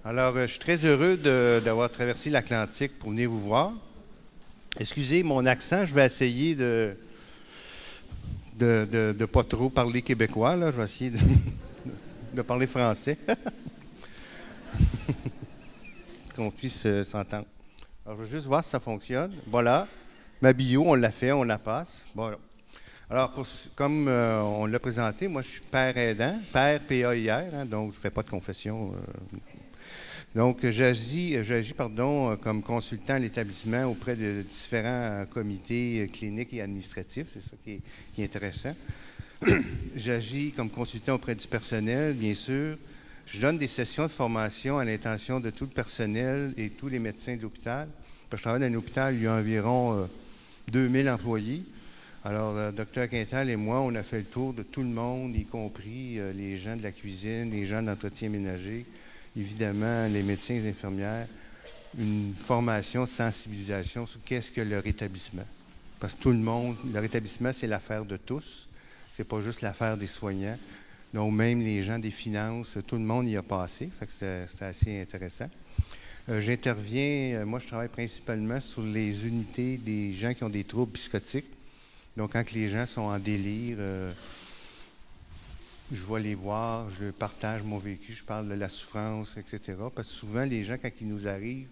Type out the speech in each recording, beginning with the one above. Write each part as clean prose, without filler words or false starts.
Alors, je suis très heureux d'avoir traversé l'Atlantique pour venir vous voir. Excusez mon accent, je vais essayer de pas trop parler québécois, là. Je vais essayer de parler français, qu'on puisse s'entendre. Alors, je vais juste voir si ça fonctionne. Voilà, ma bio, on l'a fait, on la passe. Voilà. Alors, comme on l'a présenté, moi, je suis père aidant, père PAIR, hein, donc je ne fais pas de confession. Donc, j'agis comme consultant à l'établissement auprès de différents comités cliniques et administratifs. C'est ça qui est intéressant. J'agis comme consultant auprès du personnel, bien sûr. Je donne des sessions de formation à l'intention de tout le personnel et tous les médecins de l'hôpital. Je travaille dans un hôpital, il y a environ 2000 employés. Alors, Dr Quintal et moi, on a fait le tour de tout le monde, y compris les gens de la cuisine, les gens d'entretien ménager, évidemment, les médecins et les infirmières, une formation, sensibilisation sur qu'est-ce que le rétablissement. Parce que tout le monde, le rétablissement, c'est l'affaire de tous. C'est pas juste l'affaire des soignants. Donc, même les gens des finances, tout le monde y a passé. Fait que c'est assez intéressant. J'interviens, moi, je travaille principalement sur les unités des gens qui ont des troubles psychotiques. Donc, quand les gens sont en délire, je vais les voir, je partage mon vécu, je parle de la souffrance, etc. Parce que souvent, les gens, quand ils nous arrivent,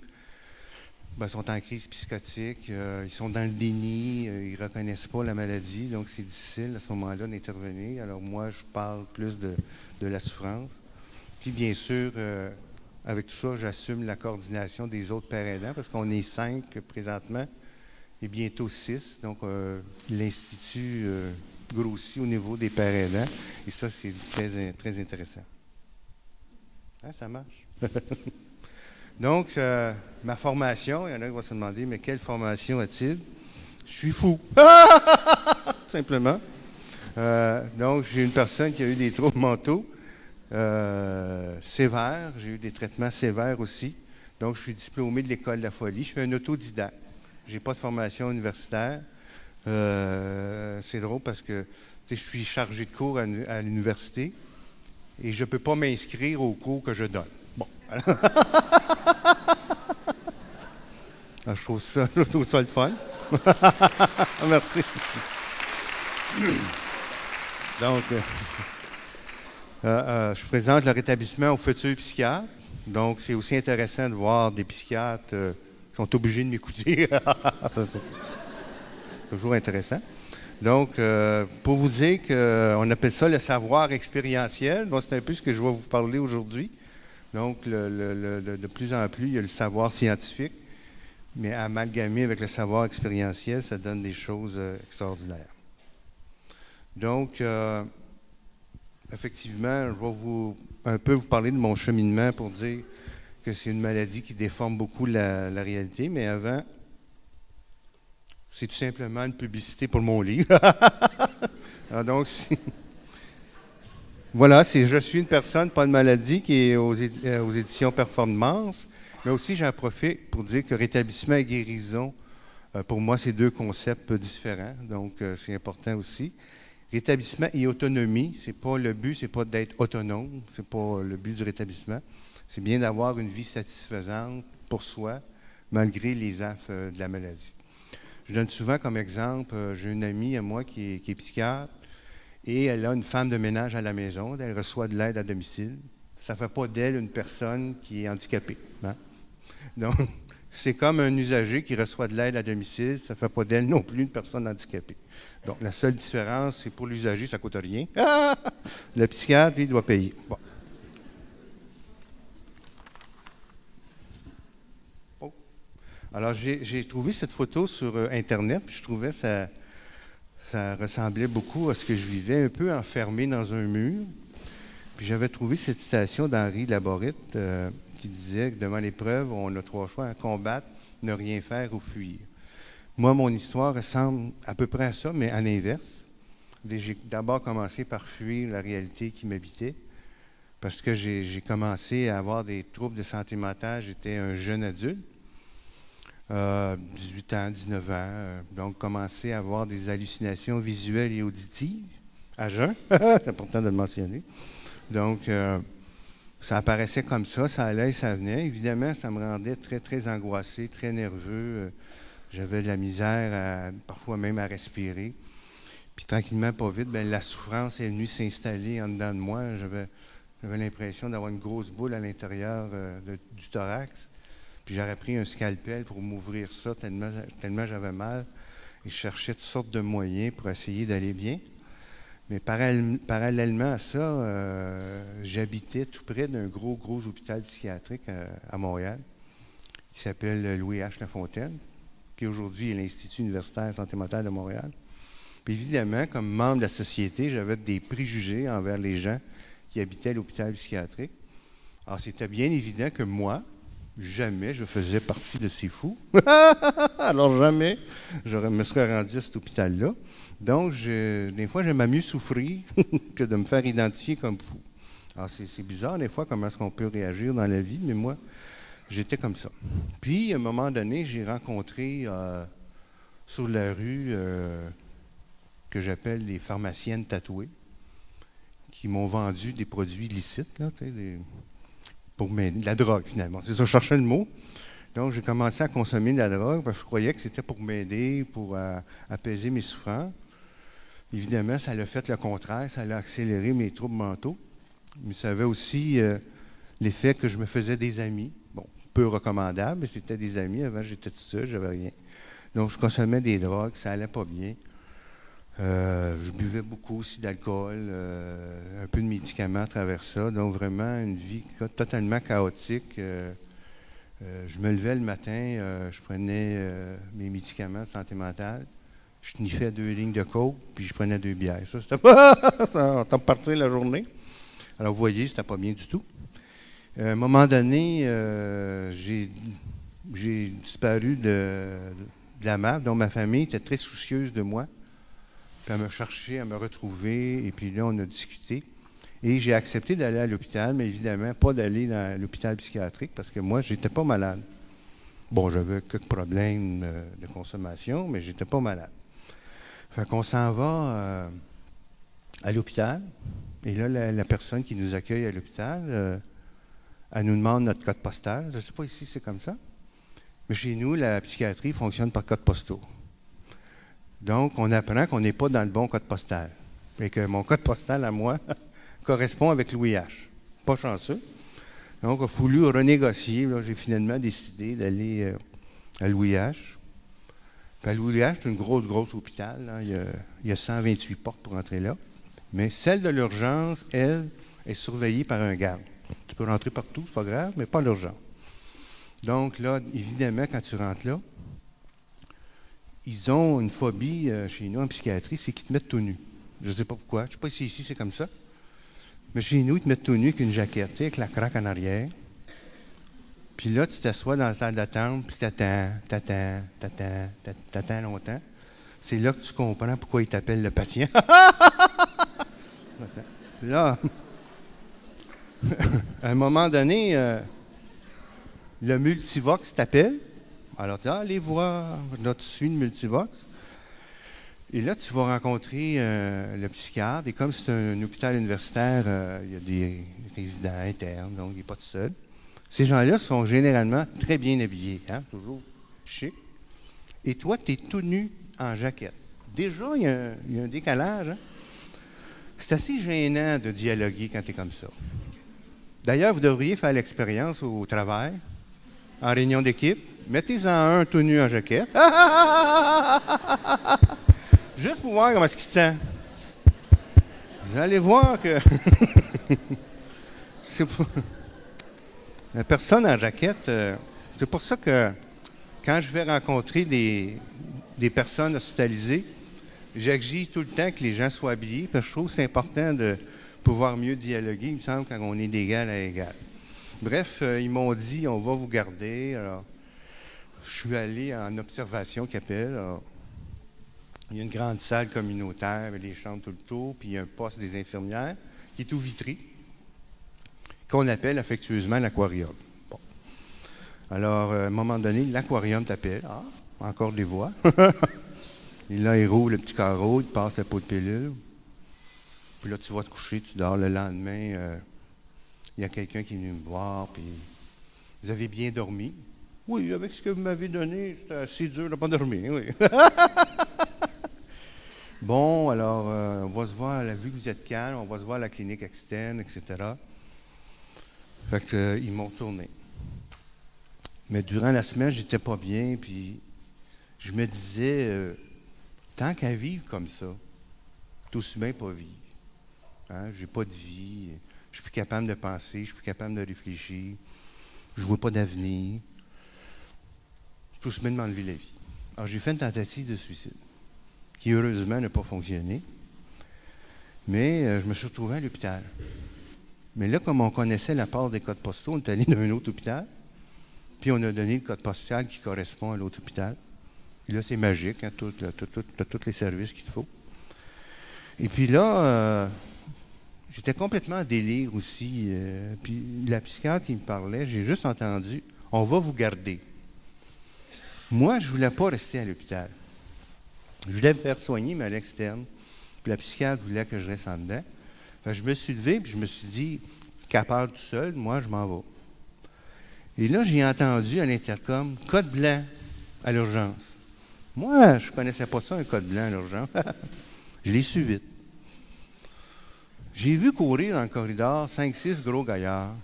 sont en crise psychotique, ils sont dans le déni, ils ne reconnaissent pas la maladie, donc c'est difficile à ce moment-là d'intervenir. Alors moi, je parle plus de la souffrance. Puis bien sûr, avec tout ça, j'assume la coordination des autres pères aidants, parce qu'on est 5 présentement, et bientôt 6. Donc l'Institut grossit au niveau des pères aidants, et ça, c'est très, très intéressant. Hein, ça marche? Donc, ma formation, il y en a qui vont se demander, mais quelle formation a-t-il? Je suis fou. Simplement. Donc, j'ai une personne qui a eu des troubles mentaux sévères. J'ai eu des traitements sévères aussi. Donc, je suis diplômé de l'École de la folie. Je suis un autodidacte. Je n'ai pas de formation universitaire. C'est drôle parce que je suis chargé de cours à l'université et je ne peux pas m'inscrire aux cours que je donne. Bon. Je trouve ça le fun. Merci. Donc, je présente le rétablissement aux futurs psychiatres. Donc, c'est aussi intéressant de voir des psychiatres qui sont obligés de m'écouter. C'est toujours intéressant. Donc, pour vous dire qu'on appelle ça le savoir expérientiel. Donc, c'est un peu ce que je vais vous parler aujourd'hui. Donc, de plus en plus, il y a le savoir scientifique. Mais amalgamé avec le savoir expérientiel, ça donne des choses extraordinaires. Donc, effectivement, je vais un peu vous parler de mon cheminement pour dire que c'est une maladie qui déforme beaucoup la réalité. Mais avant, c'est tout simplement une publicité pour mon livre. Alors donc, voilà, je suis une personne, pas de maladie, qui est aux éditions Performance. Mais aussi, j'en profite pour dire que rétablissement et guérison, pour moi, c'est deux concepts différents. Donc, c'est important aussi. Rétablissement et autonomie, le but, c'est pas d'être autonome. C'est pas le but du rétablissement. C'est bien d'avoir une vie satisfaisante pour soi, malgré les affres de la maladie. Je donne souvent comme exemple, j'ai une amie à moi qui est psychiatre et elle a une femme de ménage à la maison. Elle reçoit de l'aide à domicile. Ça ne fait pas d'elle une personne qui est handicapée. Hein? Donc, c'est comme un usager qui reçoit de l'aide à domicile, ça ne fait pas d'elle non plus une personne handicapée. Donc, la seule différence, c'est pour l'usager, ça ne coûte rien. Le psychiatre, lui, il doit payer. Bon. Oh. Alors, j'ai trouvé cette photo sur Internet, puis je trouvais que ça ressemblait beaucoup à ce que je vivais, un peu enfermé dans un mur. Puis j'avais trouvé cette citation d'Henri Laborite qui disait que devant l'épreuve, on a 3 choix, combattre, ne rien faire ou fuir. Moi, mon histoire ressemble à peu près à ça, mais à l'inverse. J'ai d'abord commencé par fuir la réalité qui m'habitait, parce que j'ai commencé à avoir des troubles de santé mentale. J'étais un jeune adulte, 18 ans, 19 ans, donc commencé à avoir des hallucinations visuelles et auditives, à jeun, c'est important de le mentionner. Donc, Ça apparaissait comme ça allait, ça venait. Évidemment, ça me rendait très, très angoissé, très nerveux. J'avais de la misère, parfois même à respirer. Puis tranquillement, pas vite, bien, la souffrance est venue s'installer en dedans de moi. J'avais l'impression d'avoir une grosse boule à l'intérieur du thorax. Puis j'aurais pris un scalpel pour m'ouvrir ça tellement j'avais mal. Et je cherchais toutes sortes de moyens pour essayer d'aller bien. Mais parallèlement à ça, j'habitais tout près d'un gros hôpital psychiatrique à Montréal, qui s'appelle Louis H. Lafontaine, qui aujourd'hui est l'Institut universitaire santé mentale de Montréal. Puis évidemment, comme membre de la société, j'avais des préjugés envers les gens qui habitaient l'hôpital psychiatrique. Alors, c'était bien évident que moi, jamais je faisais partie de ces fous. Alors, jamais je me serais rendu à cet hôpital-là. Donc, des fois, j'aime mieux souffrir que de me faire identifier comme fou. Alors, c'est bizarre, des fois, comment est-ce qu'on peut réagir dans la vie, mais moi, j'étais comme ça. Puis, à un moment donné, j'ai rencontré sur la rue que j'appelle les pharmaciennes tatouées, qui m'ont vendu des produits illicites, là, pour de la drogue, finalement. C'est ça, je cherchais le mot. Donc, j'ai commencé à consommer de la drogue parce que je croyais que c'était pour m'aider, pour apaiser mes souffrances. Évidemment, ça l'a fait le contraire, ça a accéléré mes troubles mentaux. Mais ça avait aussi l'effet que je me faisais des amis. Bon, peu recommandable, mais c'était des amis. Avant, j'étais tout seul, j'avais rien. Donc, je consommais des drogues, ça allait pas bien. Je buvais beaucoup aussi d'alcool, un peu de médicaments à travers ça. Donc, vraiment, une vie totalement chaotique. Je me levais le matin, je prenais mes médicaments de santé mentale. Je sniffais 2 lignes de coke, puis je prenais 2 bières. Ça, c'était pas... ça me partir la journée. Alors, vous voyez, c'était pas bien du tout. À un moment donné, j'ai disparu de la map, donc ma famille était très soucieuse de moi. Puis elle me cherchait à me retrouver, et puis là, on a discuté. Et j'ai accepté d'aller à l'hôpital, mais évidemment, pas d'aller dans l'hôpital psychiatrique, parce que moi, j'étais pas malade. Bon, j'avais quelques problèmes de consommation, mais j'étais pas malade. Fait qu'on s'en va à l'hôpital, et là, la personne qui nous accueille à l'hôpital, elle nous demande notre code postal. Je ne sais pas ici, c'est comme ça. Mais chez nous, la psychiatrie fonctionne par code postaux. Donc, on apprend qu'on n'est pas dans le bon code postal. Et que mon code postal à moi correspond avec Louis H. Pas chanceux. Donc, il a fallu renégocier. J'ai finalement décidé d'aller à Louis H. Puis à Louis H, c'est une grosse hôpital. Là. Il y a 128 portes pour entrer là. Mais celle de l'urgence, elle, est surveillée par un garde. Tu peux rentrer partout, c'est pas grave, mais pas l'urgence. Donc là, évidemment, quand tu rentres là, ils ont une phobie chez nous en psychiatrie, c'est qu'ils te mettent tout nu. Je ne sais pas pourquoi. Je ne sais pas si ici c'est comme ça. Mais chez nous, ils te mettent tout nu avec une jaquette, tu sais, avec la craque en arrière. Puis là, tu t'assois dans la salle d'attente, puis t'attends longtemps. C'est là que tu comprends pourquoi ils t'appellent le patient. Là, à un moment donné, le multivox t'appelle. Alors, tu dis, allez voir, là, tu suis le multivox. Et là, tu vas rencontrer le psychiatre. Et comme c'est un hôpital universitaire, il y a des résidents internes, donc il n'est pas tout seul. Ces gens-là sont généralement très bien habillés, hein, toujours chic. Et toi, tu es tout nu en jaquette. Déjà, il y a un décalage. Hein? C'est assez gênant de dialoguer quand tu es comme ça. D'ailleurs, vous devriez faire l'expérience au travail, en réunion d'équipe. Mettez-en un tout nu en jaquette. Juste pour voir comment est-ce qu'il se sent. Vous allez voir que c'est pour... La personne en jaquette, c'est pour ça que quand je vais rencontrer des personnes hospitalisées, j'exige tout le temps que les gens soient habillés, parce que je trouve que c'est important de pouvoir mieux dialoguer, il me semble, quand on est d'égal à égal. Bref, ils m'ont dit, on va vous garder. Alors, je suis allé en observation qui appelle. Alors, il y a une grande salle communautaire avec des chambres tout le tour, puis il y a un poste des infirmières qui est tout vitré, qu'on appelle affectueusement l'aquarium. Bon. Alors, à un moment donné, l'aquarium t'appelle. Ah, encore des voix. Et là, il roule le petit carreau, il passe la peau de pilule. Puis là, tu vas te coucher, tu dors le lendemain. il y a quelqu'un qui est venu me voir, puis vous avez bien dormi? Oui, avec ce que vous m'avez donné, c'était assez dur de ne pas dormir, oui. Bon, alors, on va se voir, vu que vous êtes calme, on va se voir à la clinique externe, etc. Fait que, ils m'ont retourné. Mais durant la semaine, j'étais pas bien, puis je me disais, tant qu'à vivre comme ça, tout aussi bien pas vivre. Hein? J'ai pas de vie, je suis plus capable de penser, je suis plus capable de réfléchir, je vois pas d'avenir. Tout aussi bien de m'enlever la vie. Alors, j'ai fait une tentative de suicide, qui heureusement n'a pas fonctionné. Mais je me suis retrouvé à l'hôpital. Mais là, comme on connaissait la part des codes postaux, on est allé dans un autre hôpital, puis on a donné le code postal qui correspond à l'autre hôpital. Et là, c'est magique, hein, tu as tous les services qu'il te faut. Et puis là, j'étais complètement en délire aussi. Puis la psychiatre qui me parlait, j'ai juste entendu « On va vous garder ». Moi, je ne voulais pas rester à l'hôpital. Je voulais me faire soigner, mais à l'externe. Puis la psychiatre voulait que je reste en dedans. Fait que je me suis levé, puis je me suis dit, qu'elle parle tout seul, moi, je m'en vais. Et là, j'ai entendu à l'intercom, code blanc à l'urgence. Moi, je ne connaissais pas ça, un code blanc à l'urgence. Je l'ai su vite. J'ai vu courir dans le corridor 5-6 gros gaillards.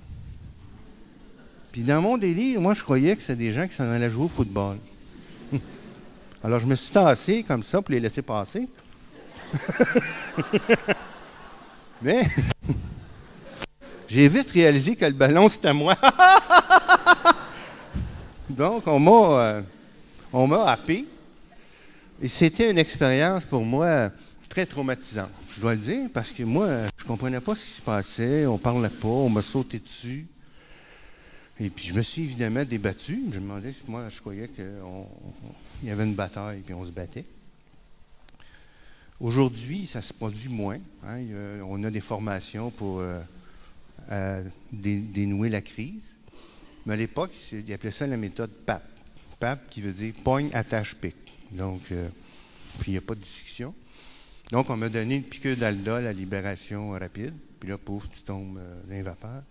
Puis dans mon délire, moi, je croyais que c'était des gens qui s'en allaient jouer au football. Alors, je me suis tassé comme ça pour les laisser passer. Mais j'ai vite réalisé que le ballon, c'était moi. Donc, on m'a happé. Et c'était une expérience pour moi très traumatisante, je dois le dire, parce que moi, je ne comprenais pas ce qui se passait, on ne parlait pas, on m'a sauté dessus. Et puis, je me suis évidemment débattu. Je me demandais si moi, je croyais qu'il y avait une bataille, puis on se battait. Aujourd'hui, ça se produit moins. Hein. On a des formations pour dénouer la crise. Mais à l'époque, ils appelaient ça la méthode PAP. PAP qui veut dire pogne, attache, pique. Donc, puis il n'y a pas de discussion. Donc, on m'a donné une piqûre d'Aldol à libération rapide. Puis là, pouf, tu tombes dans les vapeurs.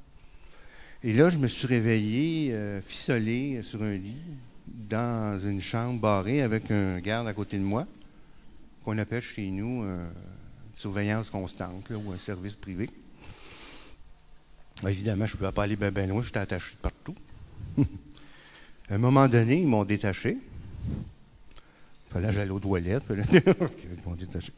Et là, je me suis réveillé, ficelé sur un lit, dans une chambre barrée avec un garde à côté de moi, qu'on appelle chez nous une surveillance constante, là, ou un service privé. Évidemment, je ne pouvais pas aller bien loin, j'étais attaché de partout. À un moment donné, ils m'ont détaché. Il fallait que j'aille aux toilettes. Ils m'ont détaché.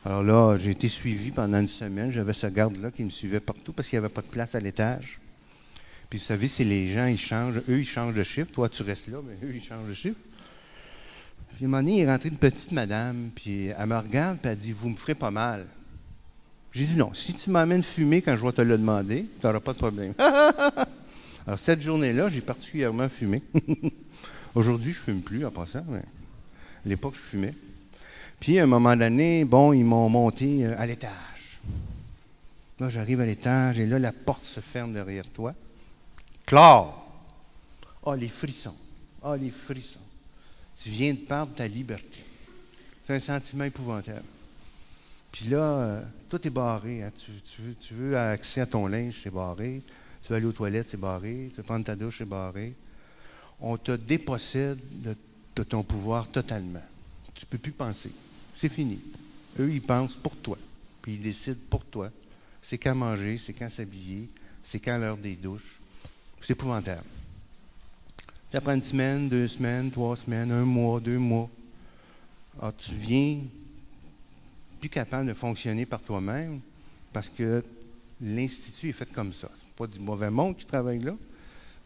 Alors là, j'ai été suivi pendant une semaine. J'avais ce garde-là qui me suivait partout parce qu'il n'y avait pas de place à l'étage. Puis vous savez, c'est les gens, ils changent de chiffre. Toi, tu restes là, mais eux, ils changent de chiffre. Puis à un moment donné, il est rentré une petite madame, puis elle me regarde, puis elle dit « Vous me ferez pas mal. » J'ai dit « Non, si tu m'amènes fumer quand je vais te le demander, tu n'auras pas de problème. » Alors, cette journée-là, j'ai particulièrement fumé. Aujourd'hui, je ne fume plus, en passant, mais à l'époque, je fumais. Puis, à un moment donné, bon, ils m'ont monté à l'étage. Là, j'arrive à l'étage, et là, la porte se ferme derrière toi. Claude! Ah, les frissons. Ah, les frissons. Tu viens de perdre ta liberté. C'est un sentiment épouvantable. Puis là, tout est barré. Hein. Tu veux accès à ton linge, c'est barré. Tu veux aller aux toilettes, c'est barré. Tu veux prendre ta douche, c'est barré. On te dépossède de ton pouvoir totalement. Tu ne peux plus penser. C'est fini. Eux, ils pensent pour toi. Puis ils décident pour toi. C'est quand manger, c'est quand s'habiller, c'est quand l'heure des douches. C'est épouvantable. Ça prend une semaine, 2 semaines, 3 semaines, 1 mois, 2 mois. Alors, tu viens plus capable de fonctionner par toi-même parce que l'Institut est fait comme ça. Ce n'est pas du mauvais monde qui travaille là,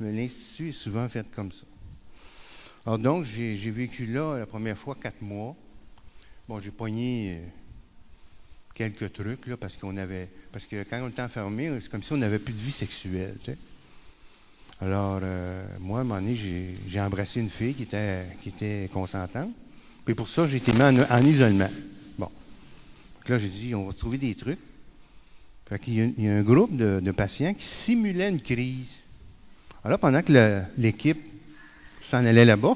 mais l'Institut est souvent fait comme ça. Alors donc, j'ai vécu là la première fois 4 mois. Bon, j'ai pogné quelques trucs, là, parce que quand on était enfermé, c'est comme si on n'avait plus de vie sexuelle, tu sais. Alors, moi, à un moment donné, j'ai embrassé une fille qui était consentante. Puis pour ça, j'ai été mis en isolement. Bon. Donc là, j'ai dit, on va trouver des trucs. Fait qu'il y a un groupe de patients qui simulaient une crise. Alors, pendant que l'équipe s'en allait là-bas,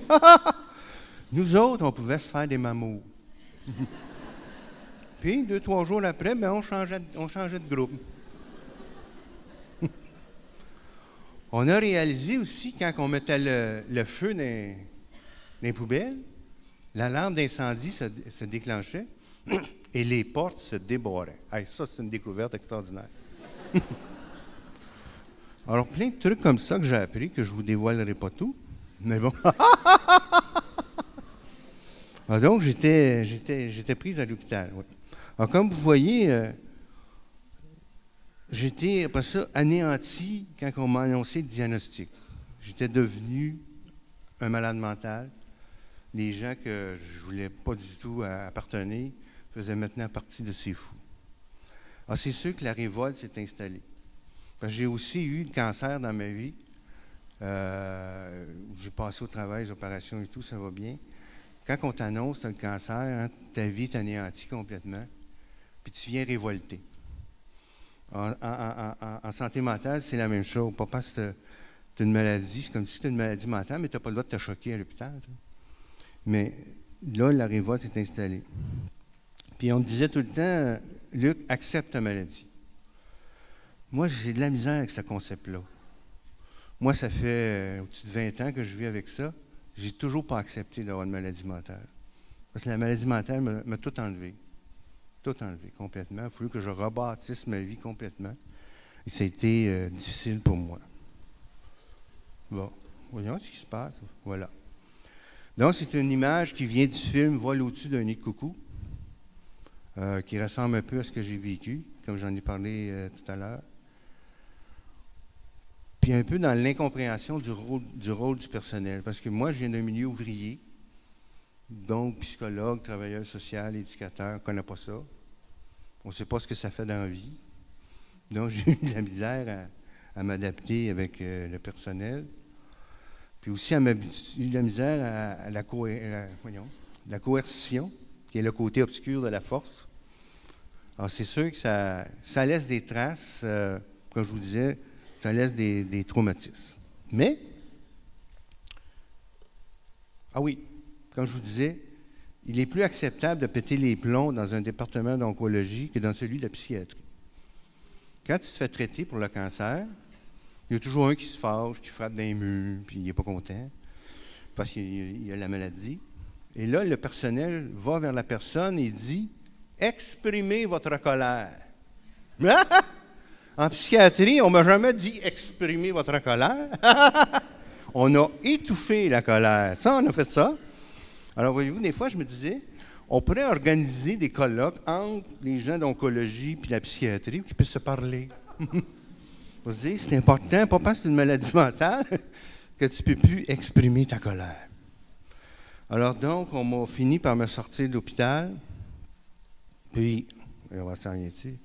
nous autres, on pouvait se faire des mamours. Puis, 2-3 jours après, ben, on changeait de groupe. On a réalisé aussi, quand on mettait le feu dans les poubelles, l'alarme d'incendie se déclenchait et les portes se débarraient. Hey, ça, c'est une découverte extraordinaire. Alors, plein de trucs comme ça que j'ai appris, que je ne vous dévoilerai pas tout, mais bon. Alors, donc, j'étais prise à l'hôpital. Oui. Alors, comme vous voyez, j'étais, après ça, anéanti quand on m'a annoncé le diagnostic. J'étais devenu un malade mental. Les gens que je ne voulais pas du tout appartenir faisaient maintenant partie de ces fous. Alors, c'est sûr que la révolte s'est installée. Parce que j'ai aussi eu le cancer dans ma vie. J'ai passé au travail, les opérations et tout, ça va bien. Quand on t'annonce que tu as le cancer, hein, ta vie est anéantie complètement, puis tu viens révolter. En santé mentale, c'est la même chose. Pas parce que tu as une maladie, c'est comme si tu as une maladie mentale, mais tu n'as pas le droit de te choquer à l'hôpital. Mais là, la révolte s'est installée. Puis on me disait tout le temps, Luc, accepte ta maladie. Moi, j'ai de la misère avec ce concept-là. Moi, ça fait au-dessus de 20 ans que je vis avec ça. J'ai toujours pas accepté d'avoir une maladie mentale. Parce que la maladie mentale m'a tout enlevé. Tout enlevé, complètement. Il a fallu que je rebâtisse ma vie complètement. Et ça a été difficile pour moi. Bon, voyons ce qui se passe. Voilà. Donc, c'est une image qui vient du film Vol au-dessus d'un nid de coucou, qui ressemble un peu à ce que j'ai vécu, comme j'en ai parlé tout à l'heure. Puis un peu dans l'incompréhension du rôle du personnel. Parce que moi, je viens d'un milieu ouvrier, donc psychologue, travailleur social, éducateur, on ne connaît pas ça. On ne sait pas ce que ça fait dans la vie. Donc, j'ai eu de la misère à m'adapter avec le personnel. Puis aussi, j'ai eu de la misère à la coercition, qui est le côté obscur de la force. Alors, c'est sûr que ça laisse des traces, comme je vous disais, ça laisse des traumatismes. Mais, ah oui, comme je vous disais, il est plus acceptable de péter les plombs dans un département d'oncologie que dans celui de la psychiatrie. Quand tu te fais traiter pour le cancer, il y a toujours un qui se fâche, qui frappe dans les murs, puis il n'est pas content, parce qu'il y a la maladie. Et là, le personnel va vers la personne et dit « Exprimez votre colère. » En psychiatrie, on ne m'a jamais dit « Exprimez votre colère. » On a étouffé la colère. Ça, on a fait ça. Alors, voyez-vous, des fois, je me disais, on pourrait organiser des colloques entre les gens d'oncologie et la psychiatrie qui puissent se parler. On se dit, c'est important, pas parce que c'est une maladie mentale, que tu ne peux plus exprimer ta colère. Alors donc, on m'a fini par me sortir de l'hôpital, puis, on va s'orienter.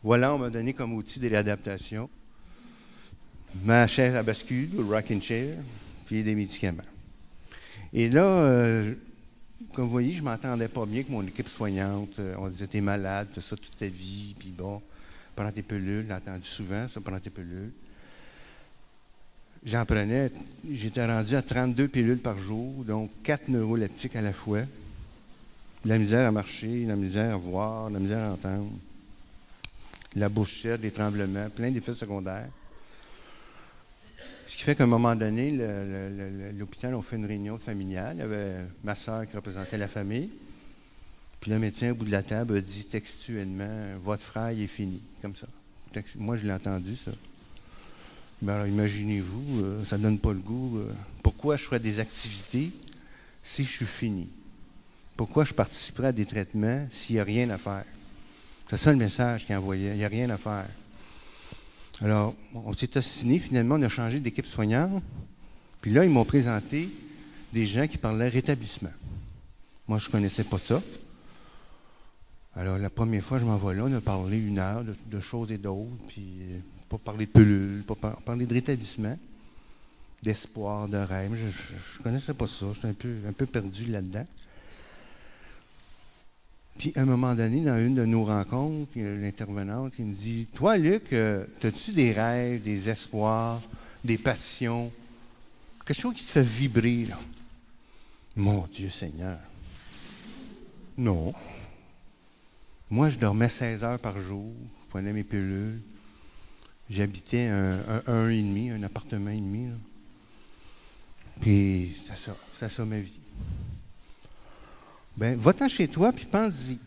Voilà, on m'a donné comme outil de réadaptation ma chaise à bascule, le rocking chair, puis des médicaments. Et là, comme vous voyez, je ne m'entendais pas bien avec mon équipe soignante. On disait, t'es malade, t'as ça toute ta vie, puis bon, prends tes pilules, j'ai entendu souvent ça, prends tes pilules. J'en prenais, j'étais rendu à 32 pilules par jour, donc 4 neuroleptiques à la fois. La misère à marcher, la misère à voir, la misère à entendre, la bouchette, des tremblements, plein d'effets secondaires. Ce qui fait qu'à un moment donné, l'hôpital a fait une réunion familiale. Il y avait ma soeur qui représentait la famille. Puis le médecin, au bout de la table, a dit textuellement « Votre frère, il est fini », comme ça. Moi, je l'ai entendu, ça. Mais alors, imaginez-vous, ça ne donne pas le goût. Pourquoi je ferais des activités si je suis fini? Pourquoi je participerais à des traitements s'il n'y a rien à faire? C'est ça le message qu'il envoyait. Il n'y a rien à faire. Alors, on s'est assigné, finalement, on a changé d'équipe soignante. Puis là, ils m'ont présenté des gens qui parlaient rétablissement. Moi, je ne connaissais pas ça. Alors, la première fois, je m'en vais là, on a parlé 1 heure de choses et d'autres, puis pas parler de pilules, pas parler de rétablissement, d'espoir, de rêve. Je ne connaissais pas ça, j'étais un peu perdu là-dedans. Puis, à un moment donné, dans une de nos rencontres, l'intervenante, il me dit « Toi, Luc, as-tu des rêves, des espoirs, des passions, quelque chose qui te fait vibrer, là? » Mon Dieu Seigneur! Non. Moi, je dormais 16 heures par jour, je prenais mes pilules. J'habitais un appartement et demi. Là. Puis c'est ça ma vie. Ben, va-t'en chez toi, puis pense-y.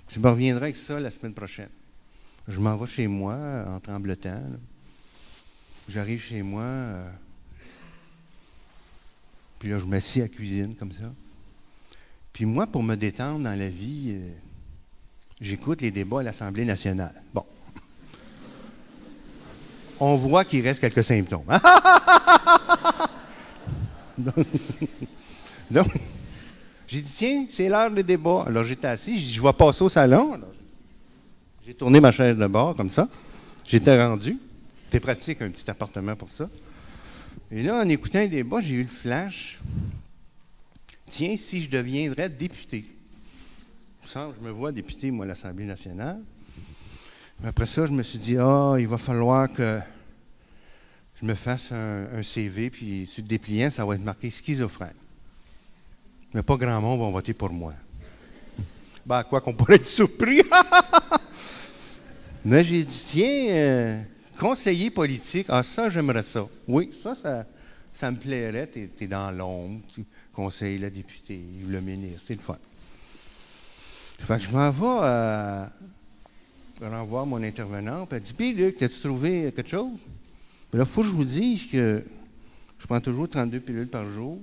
Tu me reviendras avec ça la semaine prochaine. Je m'en vais chez moi, en tremblotant. Là. J'arrive chez moi, puis là, je m'assieds à la cuisine, comme ça. Puis moi, pour me détendre dans la vie, j'écoute les débats à l'Assemblée nationale. Bon. On voit qu'il reste quelques symptômes. Donc, j'ai dit, tiens, c'est l'heure du débat. Alors, j'étais assis, j'ai dit, je vais passer au salon. Alors, j'ai tourné ma chaise de bord, comme ça. J'étais rendu. C'était pratique, un petit appartement pour ça. Et là, en écoutant un débat, j'ai eu le flash. Tiens, si je deviendrais député. Ça, je me vois député, moi, à l'Assemblée nationale. Après ça, je me suis dit, il va falloir que je me fasse un CV, puis sur le dépliant, ça va être marqué schizophrène. Mais pas grand monde va voter pour moi. Ben, quoi qu'on pourrait être surpris. Mais j'ai dit, tiens, conseiller politique, ça, j'aimerais ça. Oui, ça me plairait. Tu es dans l'ombre, tu conseilles la députée ou le ministre, c'est le fun. Fait que je m'en vais renvoie mon intervenant, puis elle dit, puis Luc, as-tu trouvé quelque chose? Puis là, il faut que je vous dise que je prends toujours 32 pilules par jour.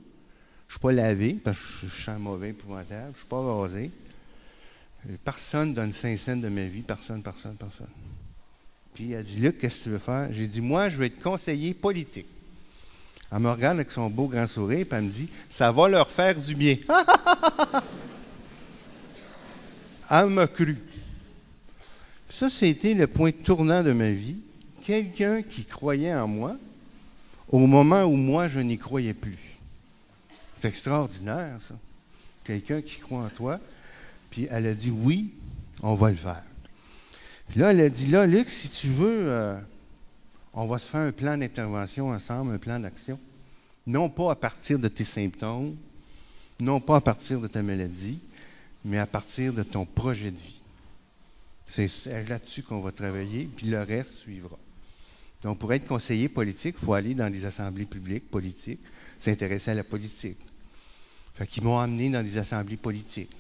Je ne suis pas lavé, parce que je sens mauvais, épouvantable. Je ne suis pas rasé. Personne ne donne 5 cents de ma vie, personne. Puis elle dit, Luc, qu'est-ce que tu veux faire? J'ai dit, moi, je veux être conseiller politique. Elle me regarde avec son beau grand sourire, puis elle me dit, ça va leur faire du bien. Elle m'a cru. Ça, c'était le point tournant de ma vie. Quelqu'un qui croyait en moi au moment où moi, je n'y croyais plus. C'est extraordinaire, ça. Quelqu'un qui croit en toi. Puis elle a dit, oui, on va le faire. Puis là, elle a dit, là, Luc, si tu veux, on va se faire un plan d'intervention ensemble, un plan d'action. Non pas à partir de tes symptômes, non pas à partir de ta maladie, mais à partir de ton projet de vie. C'est là-dessus qu'on va travailler, puis le reste suivra. Donc, pour être conseiller politique, il faut aller dans des assemblées publiques politiques, s'intéresser à la politique. Fait qu'ils m'ont amené dans des assemblées politiques.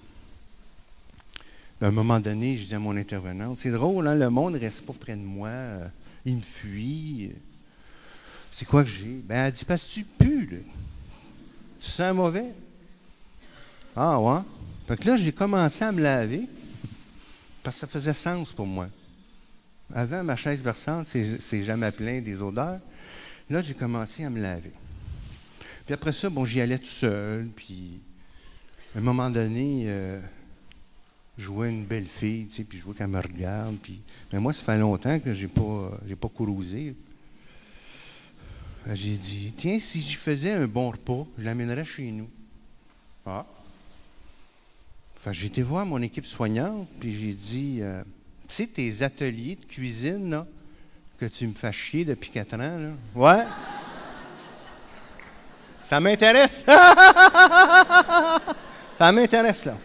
À un moment donné, je dis à mon intervenante, c'est drôle, hein, le monde ne reste pas près de moi, il me fuit. C'est quoi que j'ai? Ben, elle dit, parce que tu pues, là. Tu sens mauvais? Ah, ouais? Fait que là, j'ai commencé à me laver, parce que ça faisait sens pour moi. Avant, ma chaise berçante, c'est jamais plein des odeurs. Là, j'ai commencé à me laver. Puis après ça, bon, j'y allais tout seul, puis à un moment donné, je vois une belle fille, tu sais, puis je vois qu'elle me regarde, puis... Mais moi, ça fait longtemps que j'ai pas carousé. J'ai dit, tiens, si j'y faisais un bon repas, je l'amènerais chez nous. Ah! Fait j'ai été voir mon équipe soignante, puis j'ai dit, tu sais, tes ateliers de cuisine, là, que tu me fais chier depuis 4 ans, là. Ouais? Ça m'intéresse. Ça m'intéresse, là.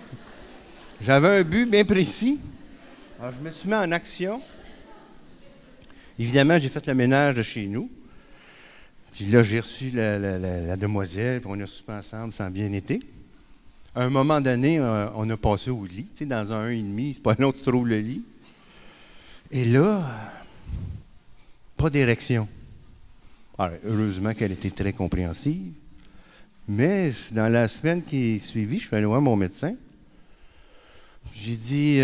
J'avais un but bien précis. Alors, je me suis mis en action. Évidemment, j'ai fait le ménage de chez nous. Puis là, j'ai reçu la demoiselle, puis on a soupé ensemble, ça a bien été. À un moment donné, on a passé au lit. Tu sais, dans un 1,5, c'est pas long que tu trouves le lit. Et là, pas d'érection. Alors, heureusement qu'elle était très compréhensive. Mais dans la semaine qui est suivie, je suis allé voir mon médecin. J'ai dit,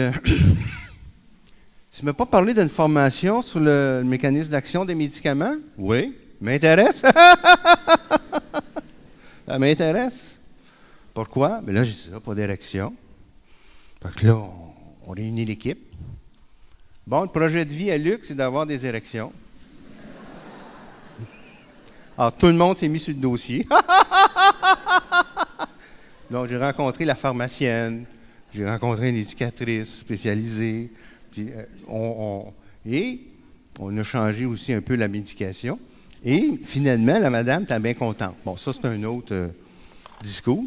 tu ne m'as pas parlé d'une formation sur le mécanisme d'action des médicaments? Oui. M'intéresse? Ça m'intéresse. Pourquoi? Bien là, j'ai dit ça, pas d'érection. Fait que là, on réunit l'équipe. Bon, le projet de vie à Luc, c'est d'avoir des érections. Alors, tout le monde s'est mis sur le dossier. Donc, j'ai rencontré la pharmacienne, j'ai rencontré une éducatrice spécialisée, puis on a changé aussi un peu la médication. Et finalement, la madame était bien contente. Bon, ça, c'est un autre discours,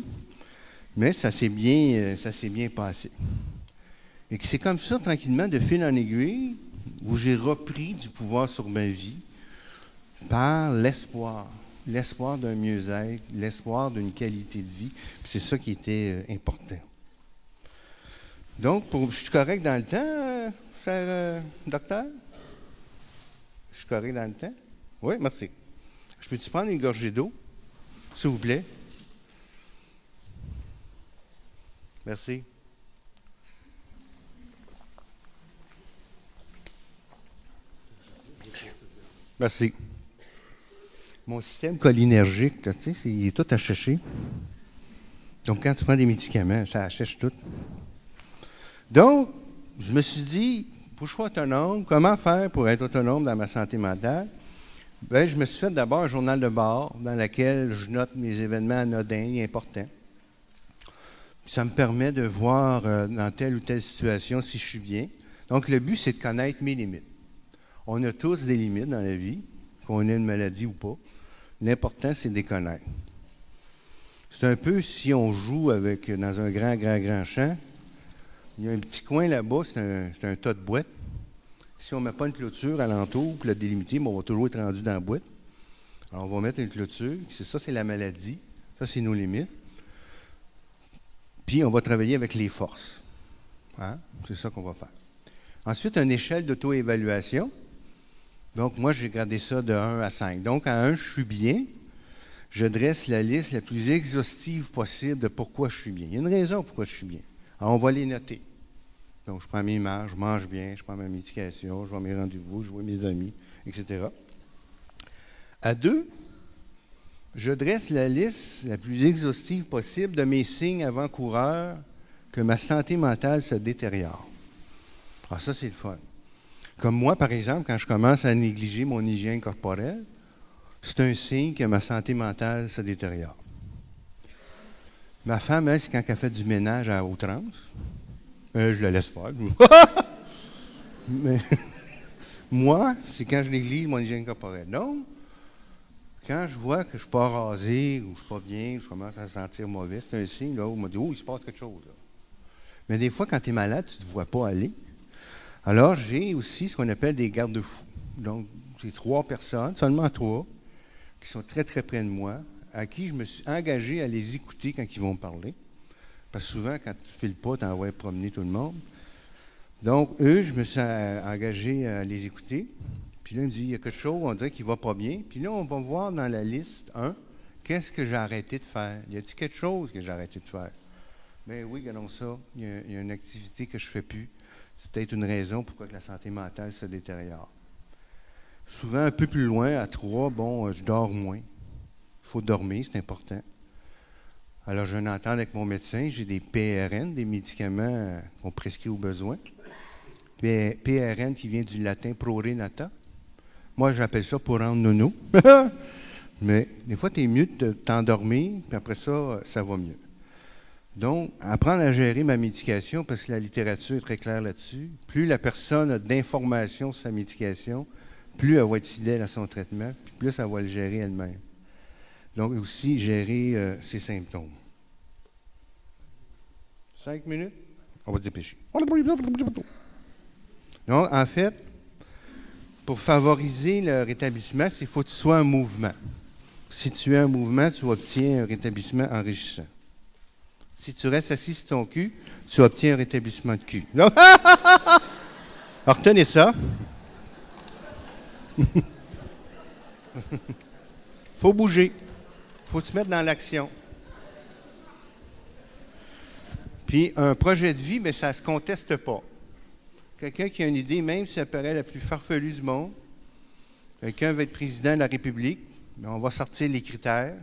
mais ça s'est bien passé. Et c'est comme ça, tranquillement, de fil en aiguille, où j'ai repris du pouvoir sur ma vie par l'espoir. L'espoir d'un mieux-être, l'espoir d'une qualité de vie. C'est ça qui était important. Donc, je suis correct dans le temps, cher docteur? Je suis correct dans le temps? Oui, merci. Je peux-tu prendre une gorgée d'eau, s'il vous plaît? Merci. Merci. Mon système cholinergique, tu sais, il est tout acheché. Donc, quand tu prends des médicaments, ça achèche tout. Donc, je me suis dit, pour que je sois autonome, comment faire pour être autonome dans ma santé mentale? Bien, je me suis fait d'abord un journal de bord dans lequel je note mes événements anodins et importants. Ça me permet de voir dans telle ou telle situation si je suis bien. Donc, le but, c'est de connaître mes limites. On a tous des limites dans la vie, qu'on ait une maladie ou pas. L'important, c'est de les connaître. C'est un peu si on joue dans un grand champ. Il y a un petit coin là-bas, c'est un tas de boîtes. Si on ne met pas une clôture alentour pour le délimiter, on va toujours être rendu dans la boîte. Alors, on va mettre une clôture. Ça, c'est la maladie. Ça, c'est nos limites. Puis, on va travailler avec les forces. Hein? C'est ça qu'on va faire. Ensuite, une échelle d'auto-évaluation. Donc, moi, j'ai gradé ça de 1 à 5. Donc, à 1, je suis bien. Je dresse la liste la plus exhaustive possible de pourquoi je suis bien. Il y a une raison pourquoi je suis bien. Alors, on va les noter. Donc, je prends mes marches, je mange bien, je prends ma médication, je vois mes rendez-vous, je vois mes amis, etc. À 2, je dresse la liste la plus exhaustive possible de mes signes avant-coureurs que ma santé mentale se détériore. Alors, ça, c'est le fun. Comme moi, par exemple, quand je commence à négliger mon hygiène corporelle, c'est un signe que ma santé mentale se détériore. Ma femme, elle, c'est quand elle fait du ménage à outrance. Je la laisse faire. Mais moi, c'est quand je néglige mon hygiène corporelle. Donc, quand je vois que je ne suis pas rasé, ou je ne suis pas bien, je commence à me sentir mauvais, c'est un signe là, où on me dit « Oh, il se passe quelque chose. » Mais des fois, quand tu es malade, tu ne te vois pas aller. Alors, j'ai aussi ce qu'on appelle des garde-fous. Donc, j'ai 3 personnes, seulement 3, qui sont très, très près de moi, à qui je me suis engagé à les écouter quand ils vont me parler. Parce que souvent, quand tu ne files pas, tu envoies promener tout le monde. Donc, eux, je me suis engagé à les écouter. Puis là, il me dit, il y a quelque chose, on dirait qu'il ne va pas bien. Puis là, on va voir dans la liste 1, qu'est-ce que j'ai arrêté de faire? Y a-t-il quelque chose que j'ai arrêté de faire? Bien oui, regardons ça. Il y a une activité que je ne fais plus. C'est peut-être une raison pourquoi la santé mentale se détériore. Souvent, un peu plus loin, à 3, je dors moins. Il faut dormir, c'est important. Alors, je viens d'entendre avec mon médecin, j'ai des PRN, des médicaments qu'on prescrit au besoin. PRN qui vient du latin prorenata. Moi, j'appelle ça pour rendre nono. Mais des fois, tu es mieux de t'endormir, puis après ça, ça va mieux. Donc, apprendre à gérer ma médication, parce que la littérature est très claire là-dessus. Plus la personne a d'informations sur sa médication, plus elle va être fidèle à son traitement, puis plus elle va le gérer elle-même. Donc, aussi, gérer ses symptômes. 5 minutes? On va se dépêcher. Donc, en fait, pour favoriser le rétablissement, il faut que tu sois en mouvement. Si tu es en mouvement, tu obtiens un rétablissement enrichissant. Si tu restes assis sur ton cul, tu obtiens un rétablissement de cul. Alors, retenez ça. Il faut bouger. Il faut se mettre dans l'action. Puis, un projet de vie, mais ça ne se conteste pas. Quelqu'un qui a une idée, même si ça paraît la plus farfelue du monde, quelqu'un veut être président de la République, mais on va sortir les critères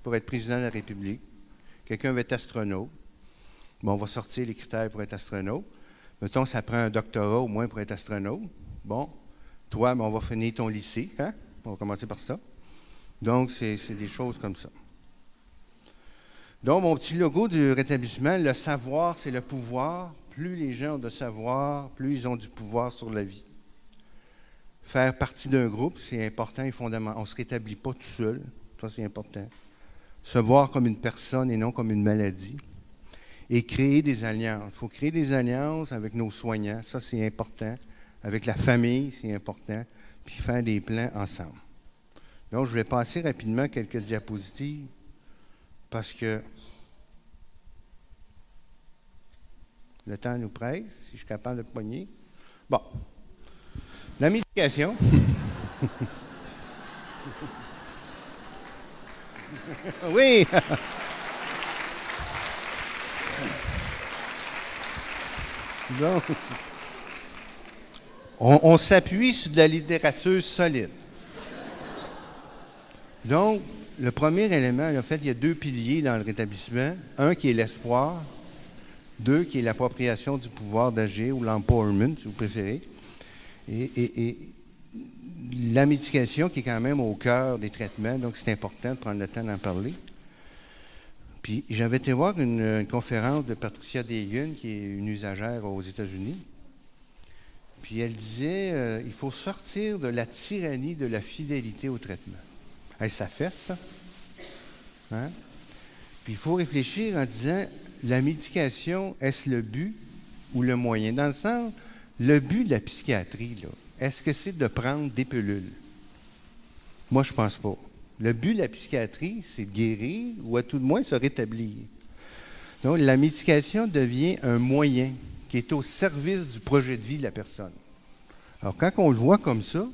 pour être président de la République. Quelqu'un veut être astronaute. Bon, on va sortir les critères pour être astronaute. Mettons, ça prend un doctorat au moins pour être astronaute. Bon, toi, on va finir ton lycée. Hein? On va commencer par ça. Donc, c'est des choses comme ça. Donc, mon petit logo du rétablissement, le savoir, c'est le pouvoir. Plus les gens ont de savoir, plus ils ont du pouvoir sur la vie. Faire partie d'un groupe, c'est important et fondamental. On ne se rétablit pas tout seul. Ça, c'est important. Se voir comme une personne et non comme une maladie. Et créer des alliances. Il faut créer des alliances avec nos soignants. Ça, c'est important. avec la famille, c'est important, puis faire des plans ensemble. Donc, je vais passer rapidement quelques diapositives parce que le temps nous presse, si je suis capable de le poigner. Bon. La médication. Oui! Donc, on s'appuie sur de la littérature solide. Donc, le premier élément, en fait, il y a 2 piliers dans le rétablissement. Un qui est l'espoir, 2 qui est l'appropriation du pouvoir d'agir ou l'empowerment, si vous préférez. Et la médication qui est quand même au cœur des traitements, donc c'est important de prendre le temps d'en parler. Puis j'avais été voir une conférence de Patricia Degan, qui est une usagère aux États-Unis. Puis elle disait, il faut sortir de la tyrannie de la fidélité au traitement. Hey, ça fait ça. Hein? Puis il faut réfléchir en disant, la médication, est-ce le but ou le moyen? Dans le sens, le but de la psychiatrie, là, est-ce que c'est de prendre des pilules? Moi, je ne pense pas. Le but de la psychiatrie, c'est de guérir ou à tout le moins se rétablir. Donc, la médication devient un moyen qui est au service du projet de vie de la personne. Alors, quand on le voit comme ça,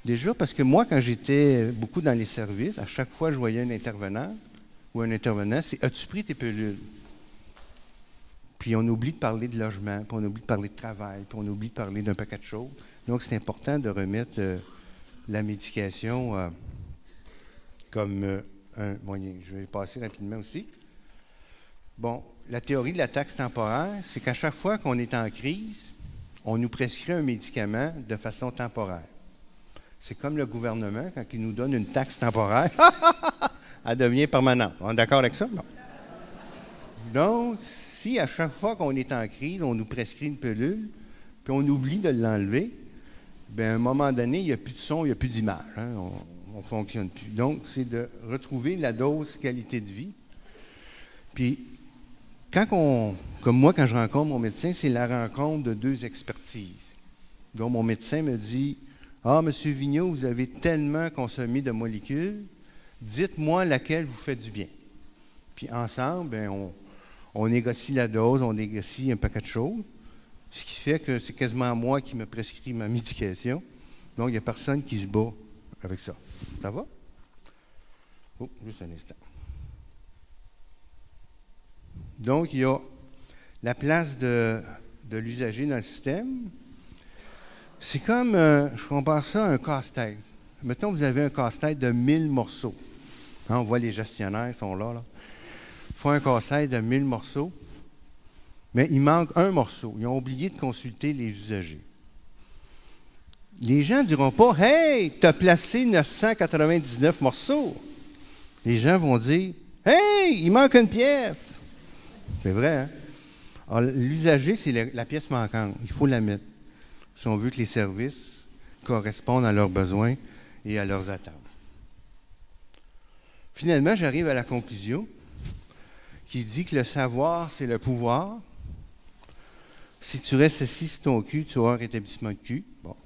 déjà, parce que moi, quand j'étais beaucoup dans les services, à chaque fois que je voyais un intervenant ou un intervenant, c'est « As-tu pris tes pilules? » Puis on oublie de parler de logement, puis on oublie de parler de travail, puis on oublie de parler d'un paquet de choses. Donc, c'est important de remettre la médication comme un moyen. Je vais passer rapidement aussi. Bon, la théorie de la taxe temporaire, c'est qu'à chaque fois qu'on est en crise, on nous prescrit un médicament de façon temporaire. C'est comme le gouvernement, quand il nous donne une taxe temporaire, elle devient permanente. On est d'accord avec ça? Non. Donc, si à chaque fois qu'on est en crise, on nous prescrit une pilule, puis on oublie de l'enlever, bien, à un moment donné, il n'y a plus de son, il n'y a plus d'image. Hein? On ne fonctionne plus. Donc, c'est de retrouver la dose qualité de vie. Puis, comme moi, quand je rencontre mon médecin, c'est la rencontre de 2 expertises. Donc, mon médecin me dit, « Ah, M. Vigneault, vous avez tellement consommé de molécules, dites-moi laquelle vous fait du bien. » Puis, ensemble, bien, on négocie la dose, on négocie un paquet de choses, ce qui fait que c'est quasiment moi qui me prescris ma médication. Donc, il n'y a personne qui se bat avec ça. Ça va? Oh, juste un instant. Donc, il y a la place de l'usager dans le système. C'est comme, je compare ça à un casse-tête. Mettons, vous avez un casse-tête de 1000 morceaux. Hein, on voit les gestionnaires, ils sont là. Ils font un casse-tête de 1000 morceaux, mais il manque un morceau. Ils ont oublié de consulter les usagers. Les gens ne diront pas « Hey, tu as placé 999 morceaux ». Les gens vont dire « Hey, il manque une pièce ». C'est vrai, hein? Alors, l'usager, c'est la pièce manquante. Il faut la mettre si on veut que les services correspondent à leurs besoins et à leurs attentes. Finalement, j'arrive à la conclusion qui dit que le savoir, c'est le pouvoir. Si tu restes assis sur ton cul, tu auras un rétablissement de cul. Bon.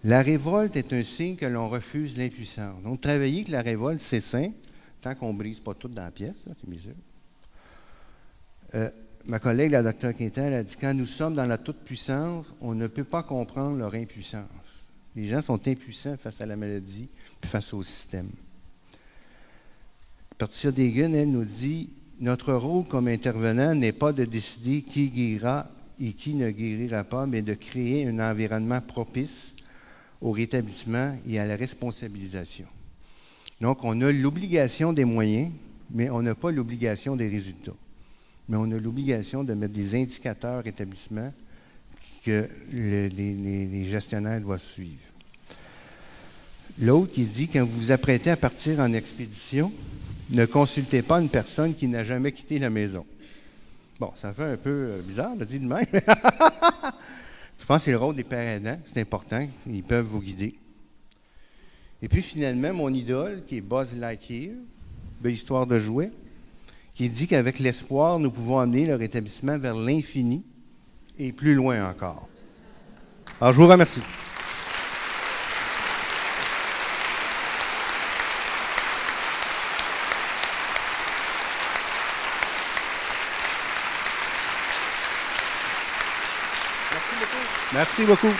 La révolte est un signe que l'on refuse l'impuissance. Donc, travailler avec la révolte, c'est sain, tant qu'on ne brise pas tout dans la pièce, c'est bien sûr. Ma collègue, la docteure Quintal, a dit « Quand nous sommes dans la toute-puissance, on ne peut pas comprendre leur impuissance. Les gens sont impuissants face à la maladie puis face au système. » Patricia Degan, elle nous dit « Notre rôle comme intervenant n'est pas de décider qui guérira et qui ne guérira pas, mais de créer un environnement propice au rétablissement et à la responsabilisation. » Donc, on a l'obligation des moyens, mais on n'a pas l'obligation des résultats. Mais on a l'obligation de mettre des indicateurs rétablissement que les gestionnaires doivent suivre. L'autre qui dit, quand vous vous apprêtez à partir en expédition, ne consultez pas une personne qui n'a jamais quitté la maison. Bon, ça fait un peu bizarre, de dire de même. Je pense que c'est le rôle des pères aidants, c'est important, ils peuvent vous guider. Et puis finalement, mon idole, qui est Buzz Lightyear, belle histoire de jouet, qui dit qu'avec l'espoir, nous pouvons amener le rétablissement vers l'infini et plus loin encore. Alors, je vous remercie. Merci beaucoup.